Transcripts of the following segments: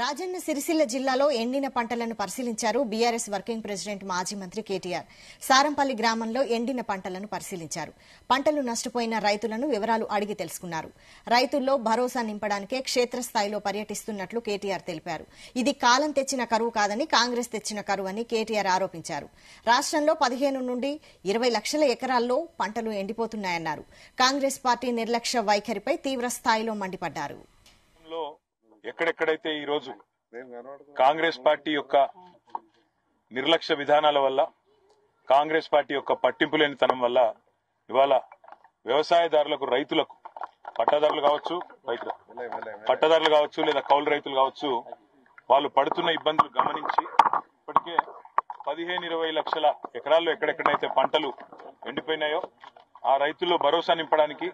రాజన్న సిరిసిల్ల జిల్లాలో ఎండిన పంటలను పరిశీలించారు బీఆర్ఎస్ వర్కింగ్ ప్రెసిడెంట్ మాజీ మంత్రి కేటీఆర్. సారంపల్లి గ్రామంలో ఎండిన పంటలను పరిశీలించారు. పంటలు నష్టపోయిన రైతులను వివరాలు అడిగి తెలుసుకున్నారు. రైతుల్లో భరోసా నింపడానికే క్షేత్రస్థాయిలో పర్యటిస్తున్నట్లు కేటీఆర్ తెలిపారు. ఇది కాలం తెచ్చిన కరువు కాదని కాంగ్రెస్ తెచ్చిన కరువు అని కేటీఆర్ ఆరోపించారు. రాష్ట్రంలో 15 నుండి 20 లక్షల ఎకరాల్లో పంటలు ఎండిపోతున్నాయన్నారు. కాంగ్రెస్ పార్టీ నిర్లక్ష్య వైఖరిపై తీవ్ర స్థాయిలో మండిపడ్డారు. ఎక్కడెక్కడైతే ఈ రోజు కాంగ్రెస్ పార్టీ యొక్క నిర్లక్ష్య విధానాల వల్ల, కాంగ్రెస్ పార్టీ యొక్క పట్టింపు లేనితనం వల్ల ఇవాళ వ్యవసాయదారులకు, రైతులకు, పట్టదారులు కావచ్చు లేదా కౌలు రైతులు కావచ్చు, వాళ్ళు పడుతున్న ఇబ్బందులు గమనించి ఇప్పటికే 15-20 లక్షల ఎకరాల్లో ఎక్కడెక్కడైతే పంటలు ఎండిపోయినాయో ఆ రైతుల్లో భరోసా నింపడానికి,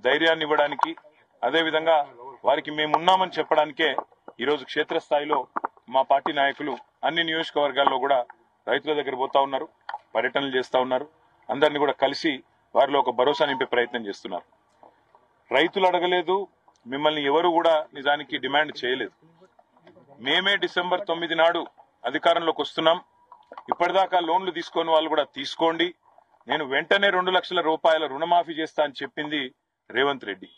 ధైర్యాన్ని ఇవ్వడానికి, అదేవిధంగా వారికి మేమున్నామని చెప్పడానికే ఈరోజు క్షేత్రస్థాయిలో మా పార్టీ నాయకులు అన్ని నియోజకవర్గాల్లో కూడా రైతుల దగ్గర పోతా ఉన్నారు, పర్యటనలు చేస్తా ఉన్నారు. అందరినీ కూడా కలిసి వారిలో ఒక భరోసా నింపే ప్రయత్నం చేస్తున్నారు. రైతులు అడగలేదు, మిమ్మల్ని ఎవరు కూడా నిజానికి డిమాండ్ చేయలేదు. మేమే డిసెంబర్ 9 నాడు అధికారంలోకి వస్తున్నాం. ఇప్పటిదాకా లోన్లు తీసుకొని వాళ్ళు కూడా తీసుకోండి, నేను వెంటనే 2 లక్షల రూపాయల రుణమాఫీ చేస్తా అని చెప్పింది రేవంత్ రెడ్డి.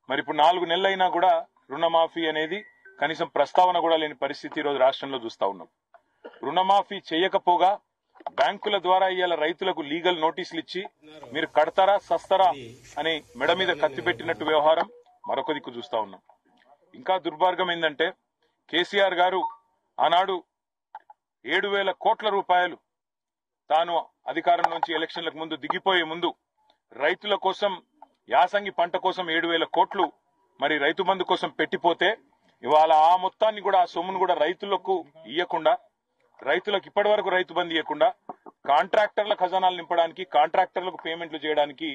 మరి ఇప్పుడు 4 నెలలైనా కూడా రుణమాఫీ అనేది కనీసం ప్రస్తావన కూడా లేని పరిస్థితి ఈరోజు రాష్ట్రంలో చూస్తా ఉన్నాం. రుణమాఫీ చేయకపోగా బ్యాంకుల ద్వారా ఇవాళ రైతులకు లీగల్ నోటీసులు ఇచ్చి మీరు కడతారా సస్తారా అని మెడ మీద కత్తి పెట్టినట్టు వ్యవహారం మరొక దిక్కు చూస్తా ఉన్నాం. ఇంకా దుర్మార్గం ఏంటంటే కేసీఆర్ గారు ఆనాడు 7,000 కోట్ల రూపాయలు తాను అధికారం నుంచి ఎలక్షన్లకు ముందు దిగిపోయే ముందు రైతుల కోసం, యాసంగి పంట కోసం 7,000 కోట్లు మరి రైతు బంధు కోసం పెట్టిపోతే ఇవాళ ఆ మొత్తాన్ని కూడా, ఆ సొమ్మును కూడా రైతులకు ఇవ్వకుండా, రైతులకు ఇప్పటి వరకు రైతు బంధు ఇవ్వకుండా కాంట్రాక్టర్ల ఖజానాలు నింపడానికి, కాంట్రాక్టర్లకు పేమెంట్లు చేయడానికి